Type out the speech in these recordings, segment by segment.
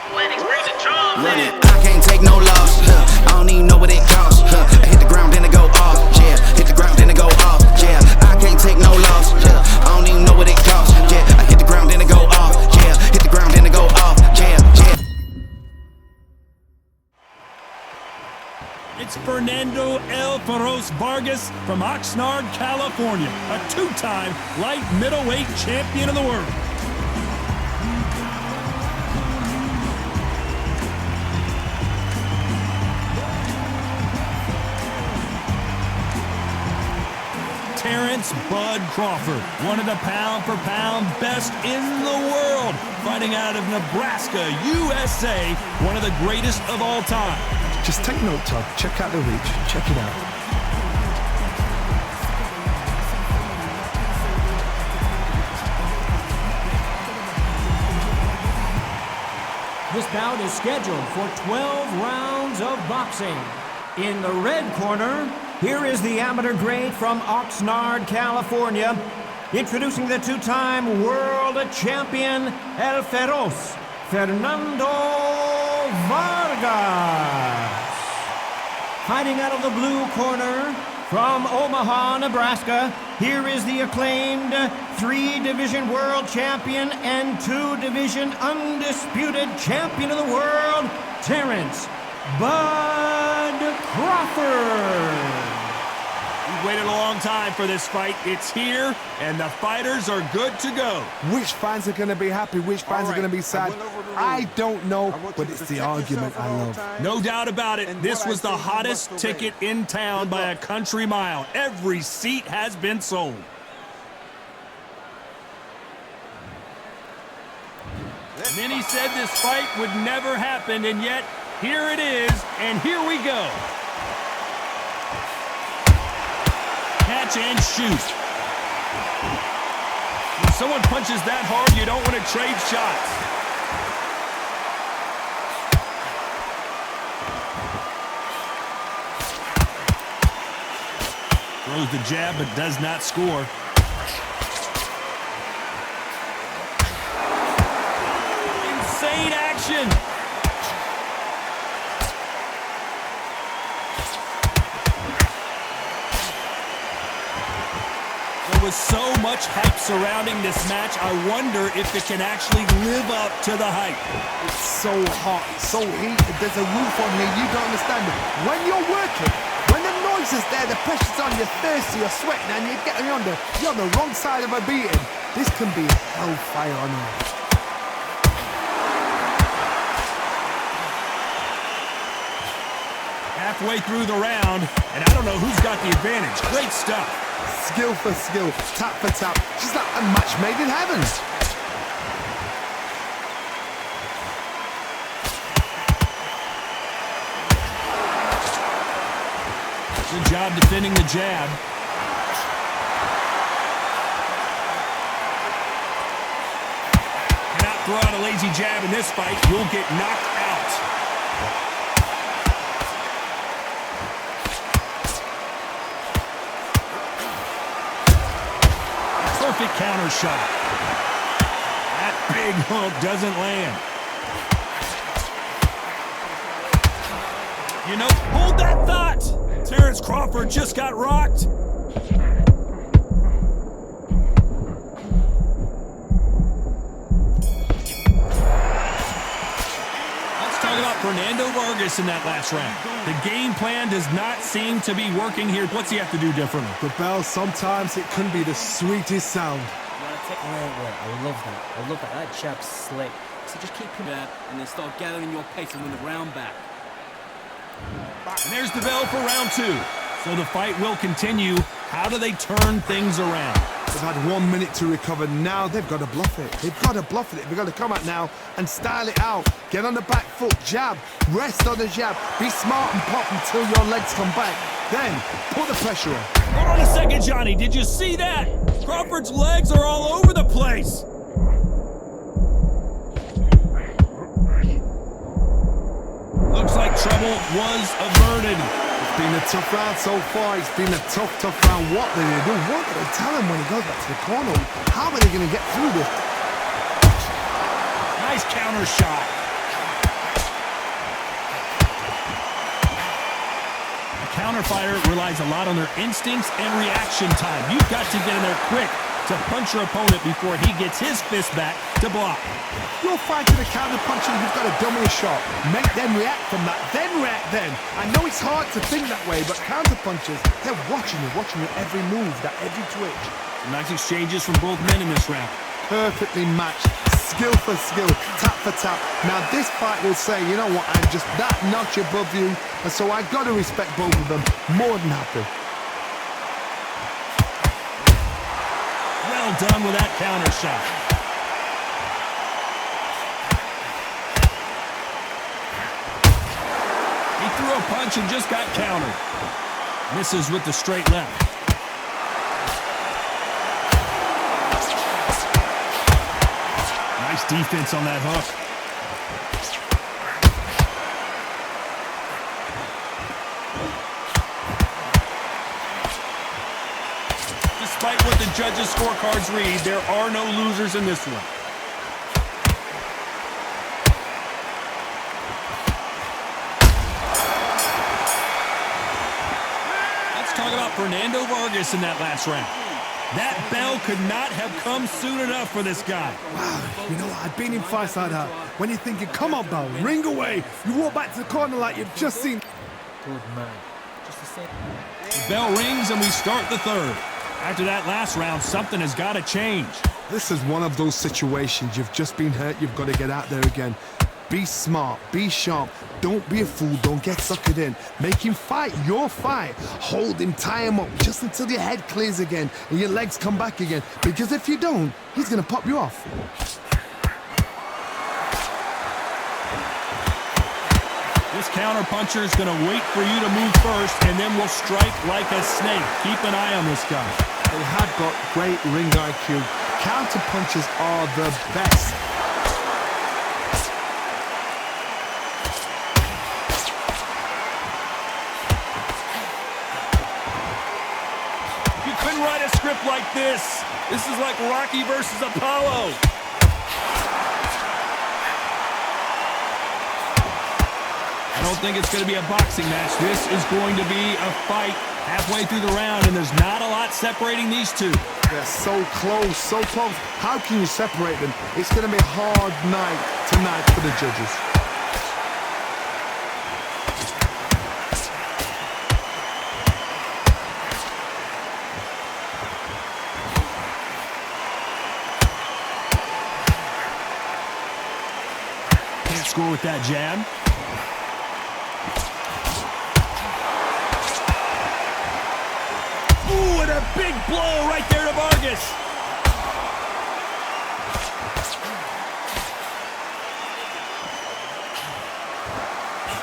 Run it. I can't take no loss. I don't even know what it costs. I hit the ground, then it go off. Yeah, hit the ground, then it go off. Yeah, I can't take no loss. I don't even know what it costs. Yeah, I hit the ground, then it go off. Yeah, hit the ground, then it go off. Yeah. It's Fernando Vargas from Oxnard, California, a two-time light middleweight champion of the world. Terence "Bud" Crawford, one of the pound-for-pound best in the world, fighting out of Nebraska, USA, one of the greatest of all time. Just take note, Todd. Check out the reach. Check it out. This bout is scheduled for 12 rounds of boxing. In the red corner, here is the amateur grade from Oxnard, California, introducing the two-time world champion El Feroz, Fernando Vargas. Fighting out of the blue corner from Omaha, Nebraska, here is the acclaimed 3-division world champion and 2-division undisputed champion of the world, Terence "Bud" Crawford. We've waited a long time for this fight. It's here, and the fighters are good to go. Which fans are going to be happy? Which fans are going to be sad? I don't know, but it's the argument I love. No doubt about it. This was the hottest ticket in town by a country mile. Every seat has been sold. Many said this fight would never happen, and yet here it is, and here we go. Catch and shoot. When someone punches that hard, you don't want to trade shots. Throws the jab, but does not score. Insane action. There was so much hype surrounding this match, I wonder if it can actually live up to the hype. It's so hot, so heated, there's a roof on here, you don't understand it. When you're working, when the noise is there, the pressure's on, you're thirsty, you're sweating, and you're on the wrong side of a beating. This can be hellfire on earth. Halfway through the round, and I don't know who's got the advantage. Great stuff. Skill for skill, tap for tap. She's like a match made in heaven. Good job defending the jab. Cannot throw out a lazy jab in this fight. You'll get knocked out. Perfect counter shot. That big hook doesn't land. You know, hold that thought. Terence Crawford just got rocked. Let's talk about Fernando Vargas in that last round. The game plan does not seem to be working here. What's he have to do differently? The bell, sometimes it can be the sweetest sound. Wait, I love that. I love that. That jab's slick. So just keep him there and then start gathering your pace and win the round back. And there's the bell for round 2. So the fight will continue. How do they turn things around? They've had 1 minute to recover. Now they've got to bluff it. They've got to bluff it. They've got to come out now and style it out. Get on the back foot, jab, rest on the jab. Be smart and pop until your legs come back. Then put the pressure on. Hold on a second, Johnny. Did you see that? Crawford's legs are all over the place. Looks like trouble was averted. It's been a tough round so far. It's been a tough round. What do they do? What do they tell him when he goes back to the corner? How are they going to get through this? Nice counter shot. counter fighter relies a lot on their instincts and reaction time. You've got to get in there quick to punch your opponent before he gets his fist back to block. You're fighting a counter puncher, you've got to dummy a shot. Make them react from that, then react then. I know it's hard to think that way, but counter punchers, they're watching you every move, that every twitch. Nice exchanges from both men in this round. Perfectly matched, skill for skill, tap for tap. Now this fight will say, you know what, I'm just that notch above you, and so I got to respect both of them, more than happy. Well done with that counter shot. He threw a punch and just got countered. Misses with the straight left. Nice defense on that hook. Despite what the judges' scorecards read, there are no losers in this one. Let's talk about Fernando Vargas in that last round. That bell could not have come soon enough for this guy. Wow, you know what, I've been in fights like that. When you're thinking, come on, Bell, ring away. You walk back to the corner like you've just seen. Good man. Just the same. The bell rings and we start the third. After that last round, something has got to change. This is one of those situations. You've just been hurt. You've got to get out there again. Be smart. Be sharp. Don't be a fool. Don't get suckered in. Make him fight your fight. Hold him. Tie him up just until your head clears again and your legs come back again. Because if you don't, he's going to pop you off. This counter-puncher is going to wait for you to move first, and then will strike like a snake. Keep an eye on this guy. They have got great ring IQ. Counter-punchers are the best. You couldn't write a script like this. This is like Rocky versus Apollo. I don't think it's going to be a boxing match. This is going to be a fight halfway through the round, and there's not a lot separating these two. They're so close, so close. How can you separate them? It's going to be a hard night tonight for the judges. Can't score with that jab. Ooh, and a big blow right there to Vargas.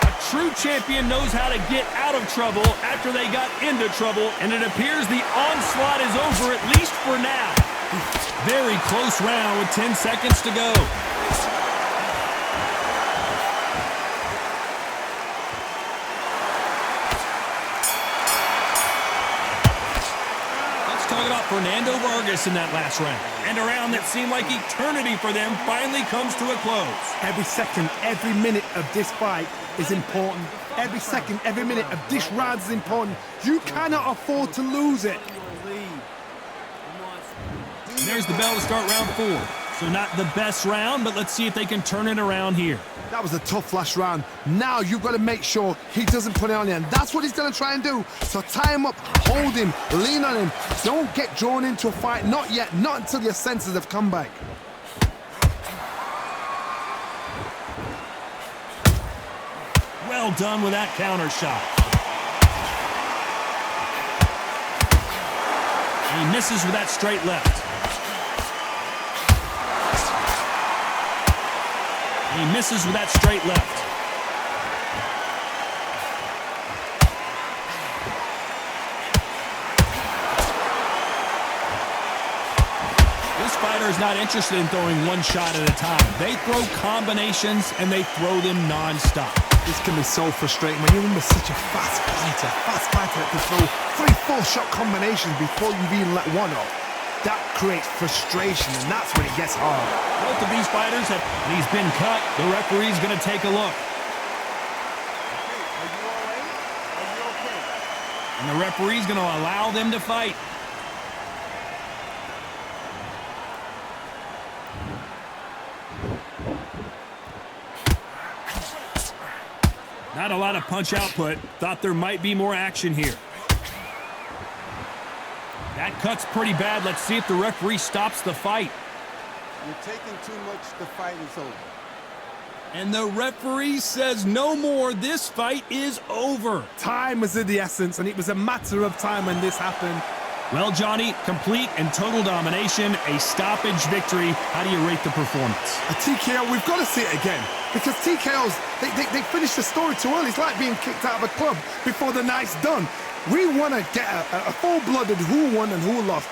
A true champion knows how to get out of trouble after they got into trouble, and it appears the onslaught is over, at least for now. Very close round with 10 seconds to go. Fernando Vargas in that last round. And a round that seemed like eternity for them finally comes to a close. Every second, every minute of this fight is important. Every second, every minute of this round is important. You cannot afford to lose it. And there's the bell to start round 4. So not the best round, but let's see if they can turn it around here. That was a tough last round. Now you've got to make sure he doesn't put it on you, and that's what he's going to try and do. So tie him up, hold him, lean on him. Don't get drawn into a fight. Not yet. Not until your senses have come back. Well done with that counter shot. And he misses with that straight left. He misses with that straight left. This fighter is not interested in throwing one shot at a time. They throw combinations, and they throw them non-stop. This can be so frustrating when you're in with such a fast fighter that can throw 3-4 shot combinations before you've even let one off. That creates frustration, and that's when it gets hard. Both of these fighters have, and he's been cut. The referee's going to take a look. Are you all right? Are you okay? And the referee's going to allow them to fight. Not a lot of punch output. Thought there might be more action here. That cut's pretty bad. Let's see if the referee stops the fight. You're taking too much. The fight is over. And the referee says no more. This fight is over. Time was of the essence, and it was a matter of time when this happened. Well, Johnny, complete and total domination, a stoppage victory. How do you rate the performance? A TKO, we've got to see it again. Because TKOs, they finish the story too early. It's like being kicked out of a club before the night's done. We want to get a full-blooded who won and who lost.